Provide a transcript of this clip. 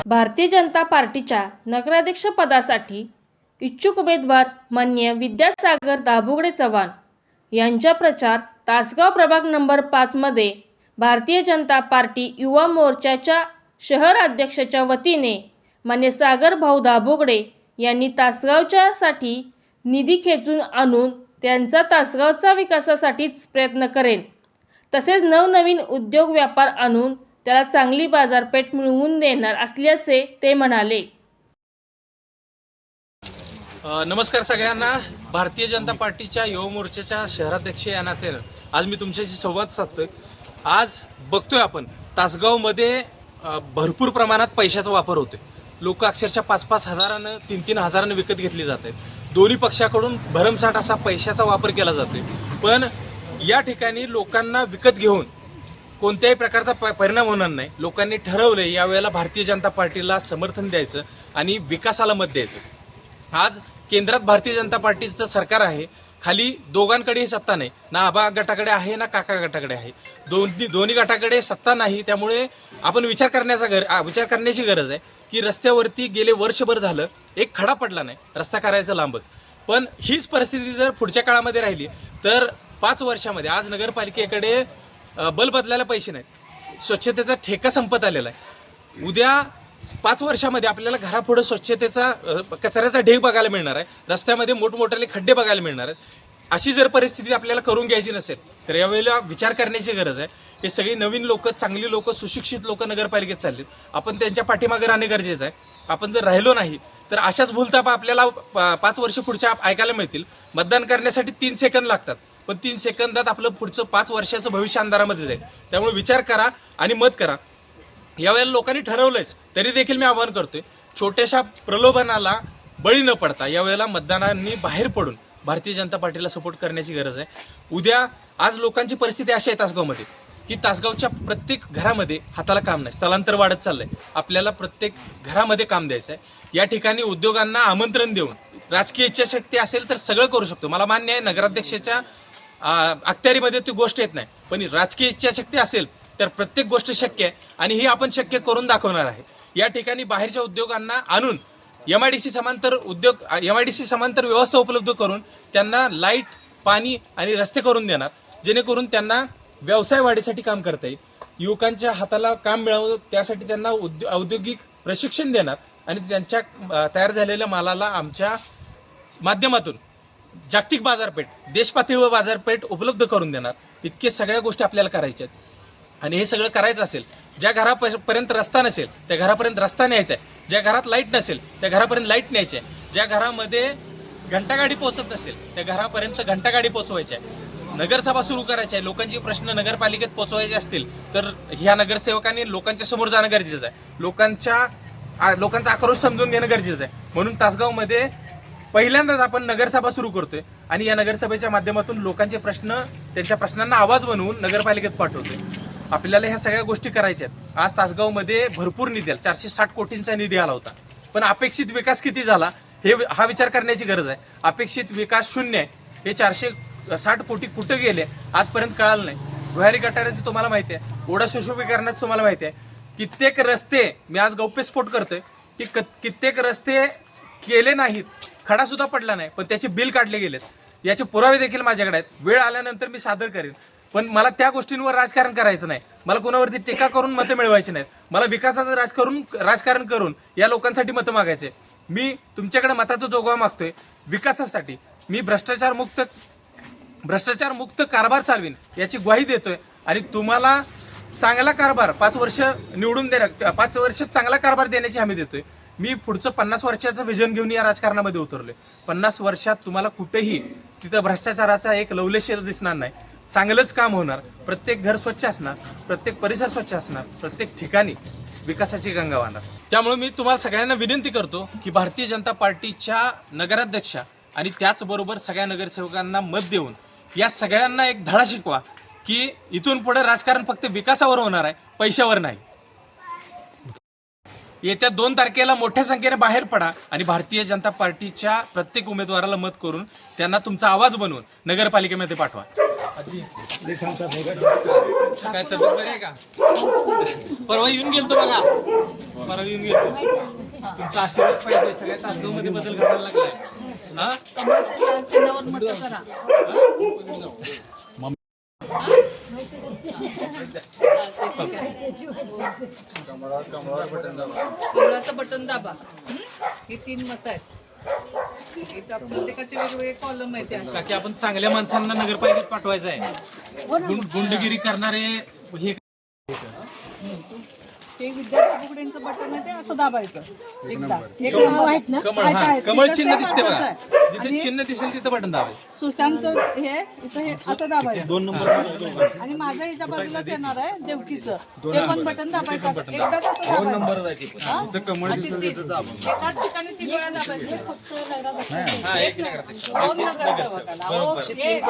भारतीय जनता पार्टीच्या नगराध्यक्ष पदासाठी इच्छुक उमेदवार माननीय विद्यासागर दाभोगडे चव्हाण यांचा प्रचार तासगाव प्रभाग नंबर 5 मध्ये भारतीय जनता पार्टी युवा मोर्चाच्या शहर अध्यक्षाच्या वतीने माननीय सागर भाऊ दाभोगडे यांनी तासगावच्यासाठी निधी खेचून आणून त्यांचा तासगावचा विकासासाठीच प्रयत्न करेन, तसेच नवनवीन उद्योग व्यापार आणून त्याला चांगली बाजारपेठ मिळवून देणार असल्याचे ते म्हणाले। नमस्कार सगळ्यांना। भारतीय जनता पार्टीच्या युवा मोर्चाच्या शहराध्यक्ष या नात्याने आज मी तुमच्याशी संवाद साधतोय। आज बघतोय आपण तासगावमध्ये भरपूर प्रमाणात पैशाचा वापर होतोय। लोक अक्षरशः 5-5 हजारानं 3-3 हजारानं विकत घेतली जात आहेत। दोन्ही पक्षाकडून भरमसाठ असा पैशाचा वापर केला जातोय, पण या ठिकाणी लोकांना विकत घेऊन कोणत्याही प्रकारचा परिणाम होणार नाही। लोकांनी ठरवले यावेळेला भारतीय जनता पार्टीला समर्थन द्यायचं आणि विकासाला मत द्यायचं। आज केंद्रात भारतीय जनता पार्टीचं सरकार आहे, खाली दोघांकडेही सत्ता नाही, ना आबा गटाकडे आहे ना काका गटाकडे आहे, दोन्ही गटाकडे सत्ता नाही। त्यामुळे आपण विचार करण्याची गरज आहे की रस्त्यावरती गेले वर्षभर झालं एक खडा पडला नाही, रस्ता करायचा लांबच। पण हीच परिस्थिती जर पुढच्या काळामध्ये राहिली तर 5 वर्षामध्ये आज नगरपालिकेकडे बल बदलायला पैसे नाहीत, स्वच्छतेचा ठेका संपत आलेला आहे। उद्या 5 वर्षामध्ये आपल्याला घरापुढे स्वच्छतेचा कचऱ्याचा ढीग बघायला मिळणार आहे, रस्त्यामध्ये मोठमोठे खड्डे बघायला मिळणार आहेत। अशी जर परिस्थिती आपल्याला करून घ्यायची नसेल तर यावेळेला विचार करण्याची गरज आहे। हे सगळी नवीन लोक, चांगली लोक, सुशिक्षित लोक नगरपालिकेत चाललीत, आपण त्यांच्या पाठीमागे राहणे गरजेचं आहे। आपण जर राहिलो नाही तर अशाच भूलथापा आपल्याला 5 वर्ष पुढच्या ऐकायला मिळतील। मतदान करण्यासाठी 3 सेकंद लागतात, पण 3 सेकंदात आपलं पुढचं 5 वर्षाचं भविष्य अंधारामध्ये जाईल। त्यामुळे विचार करा आणि मत करा। यावेळेला लोकांनी ठरवलंच तरी देखील मी आवाहन करतोय, छोट्याशा प्रलोभनाला बळी न पडता यावेळेला मतदारांनी बाहेर पडून भारतीय जनता पार्टीला सपोर्ट करण्याची गरज आहे। उद्या आज लोकांची परिस्थिती अशी आहे तासगावमध्ये की तासगावच्या प्रत्येक घरामध्ये हाताला काम नाही, स्थलांतर वाढत चाललंय। आपल्याला प्रत्येक घरामध्ये काम द्यायचं आहे। या ठिकाणी उद्योगांना आमंत्रण देऊन राजकीय इच्छाशक्ती असेल तर सगळं करू शकतो। मला मान्य आहे नगराध्यक्षाच्या अखत्यारीमध्ये ती गोष्ट येत नाही, पण राजकीय इच्छाशक्ती असेल तर प्रत्येक गोष्ट शक्य आहे आणि ही आपण शक्य करून दाखवणार आहे। या ठिकाणी बाहेरच्या उद्योगांना आणून एमआयडीसी समांतर व्यवस्था उपलब्ध करून त्यांना लाईट, पाणी आणि रस्ते करून देणार, जेणेकरून त्यांना व्यवसाय वाढीसाठी काम करता येईल। युवकांच्या हाताला काम मिळावं त्यासाठी त्यांना औद्योगिक प्रशिक्षण देणार आणि त्यांच्या तयार झालेल्या मालाला आमच्या माध्यमातून जागतिक बाजारपेठ, देशपातळीवर बाजारपेठ उपलब्ध करून देणार। इतके सगळ्या गोष्टी आपल्याला करायच्या आहेत आणि हे सगळं करायचं असेल, ज्या घरापर्यंत रस्ता नसेल त्या घरापर्यंत रस्ता न्यायचा आहे, ज्या घरात लाईट नसेल त्या घरापर्यंत लाईट न्यायची आहे, ज्या घरामध्ये घंटागाडी पोहोचत नसेल त्या घरापर्यंत घंटागाडी पोहोचवायची आहे। नगरसभा सुरू करायची आहे, लोकांचे प्रश्न नगरपालिकेत पोहोचवायचे असतील तर ह्या नगरसेवकांनी लोकांच्या समोर जाणं गरजेचं आहे, लोकांचा आक्रोश समजून घेणं गरजेचं आहे। म्हणून तासगावमध्ये पहिल्यांदाच आपण नगरसभा सुरू करतोय आणि या नगरसभेच्या माध्यमातून लोकांचे प्रश्न, त्यांच्या प्रश्नांना आवाज बनवून नगरपालिकेत पाठवतोय। आपल्याला ह्या सगळ्या गोष्टी करायच्या आहेत। आज तासगावमध्ये भरपूर निधी आला, 460 कोटींचा निधी आला होता, पण अपेक्षित विकास किती झाला हा विचार करण्याची गरज आहे। अपेक्षित विकास 0 आहे। हे 460 कोटी कुठे गेले आजपर्यंत कळालं नाही। भुयारी गटाराचे तुम्हाला माहिती आहे, ओढा सुशोभीकरणाचं तुम्हाला माहिती आहे, कित्येक रस्ते मी आज गौप्यस्फोट करतोय की कित्येक रस्ते केले नाहीत, खडा सुद्धा पडला नाही, पण त्याचे बिल काढले गेलेत। याचे पुरावे देखील माझ्याकडे आहेत, वेळ आल्यानंतर मी सादर करेन। पण मला त्या गोष्टींवर राजकारण करायचं नाही, मला कोणावरती टीका करून मतं मिळवायची नाहीत, मला विकासाचं राजकारण करून या लोकांसाठी मतं मागायचे। मी तुमच्याकडे मताचा जोगवा मागतोय विकासासाठी। मी भ्रष्टाचार मुक्त कारभार चालवीन याची ग्वाही देतोय आणि तुम्हाला चांगला कारभार 5 वर्ष निवडून देणार, 5 वर्ष चांगला कारभार देण्याची हमी देतोय। मी पुढचं 50 वर्षाचं व्हिजन घेऊन या राजकारणामध्ये उतरलोय। 50 वर्षात तुम्हाला कुठेही तिथं भ्रष्टाचाराचा एक लवलेश दिसणार नाही, चांगलंच काम होणार, प्रत्येक घर स्वच्छ असणार, प्रत्येक परिसर स्वच्छ असणार, प्रत्येक ठिकाणी विकासाची गंगा वाहणार। त्यामुळे मी तुम्हाला सगळ्यांना विनंती करतो की भारतीय जनता पार्टीच्या नगराध्यक्षा आणि त्याचबरोबर सगळ्या नगरसेवकांना मत देऊन या सगळ्यांना एक धडा शिकवा की इथून पुढे राजकारण फक्त विकासावर होणार आहे, पैशावर नाही। येत्या 2 तारखेला मोठ्या संख्येने बाहेर पडा आणि भारतीय जनता पार्टीच्या प्रत्येक उमेदवाराला मत करून त्यांना तुमचा आवाज बनवून नगरपालिकेमध्ये पाठवा। आजी काय तब्येत बरी आहे का? परवा येऊन गेलतो बघा, परवा येऊन गेलतो. तुमचा आशीर्वाद पाहिजे. सगळ्या तासगाव मध्ये बदल घडायला लागलाय. हा चिन्हावर मत करा. कमळाचं बटन दाबा. ही 3 मत आहेत. इथं प्रत्येकाचे वेगवेगळे कॉलम आहेत. का की आपण चांगल्या माणसांना नगरपालिकेत पाठवायचं आहे. गुंडगिरी करणारे हे ते विद्यार्थी बुगड्यांचं बटन आहे, ते असं दाबायचं एकदा. एक नंबर आहेत ना? कमळ, आहेत, हा आहेत. कमळ तिथं चिन्ह ते दिसते बघा. महत्वाचं आहे. जिथे आणि चिन्ह दिसेल तिथं बटन दाबायचं. सुशांतचं हे इथं हे असं दाबायचं. 2 नंबर. आणि माझं याच्या बाजूलाच येणार आहे देवकीचं, ते पण बटन दाबायचं. एकदाच असं दाबायचं. हा? आणि एकाच ठिकाणी 3 वेळा दाबायचं. हा एक नगराध्यक्ष. दोन नगरसेवकाला. बरोबर. एक